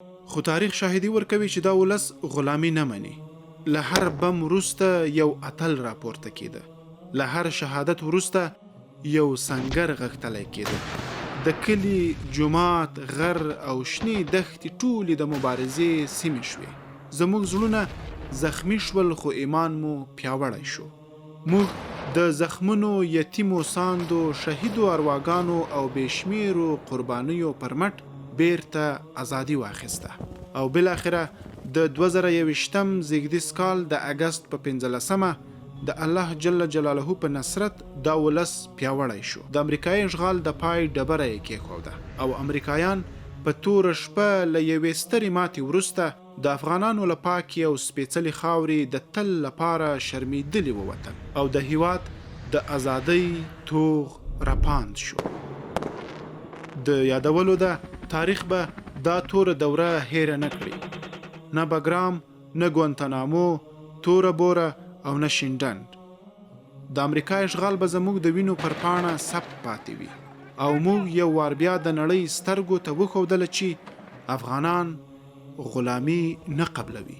خو تاریخ شاهدي ورکوي چې دا ولس غلامي نه مني. له هر بم وروسته یو اتل راپورته کېده، له هر شهادت وروسته یو سنګر غښتلی کېده. د کلي، جومات، غر او شنې دښتې ټولې د مبارزې سیمې شوې. زموږ زړونه زخمی شول خو ایمان مو پیاوړی شو. موږ د زخمونو، یتیمو ساندو، شهیدو ارواګانو او بېشمیرو قربانیو پر مټ بیرته ازادي واخیسته او بالاخره د 2021 زیږدیز کال د اګست په 15مه د الله جل جلاله په نصرت دا ولس پیاوړی شو. د امریکایي اشغال د پای ډبره یې کېښوده او امریکایان په توره شپه له یوې سترې ماتې وروسته د افغانانو له پاکې او سپېڅلې خاورې د تل لپاره شرمېدلي ووتل او د هېواد د ازادۍ توغ راپاند شو. د یادولو ده تاریخ به دا توره دوره هیره نه کړي، نه بګرام، نه ګوانتانامو، توره بوره او نه شینډنډ. د امریکا اشغال به زموږ د وینو پر پاڼه ثبت پاتې وي او موږ یو وار بیا د نړۍ سترګو ته وښودله چې افغانان غلامي نه قبلوي.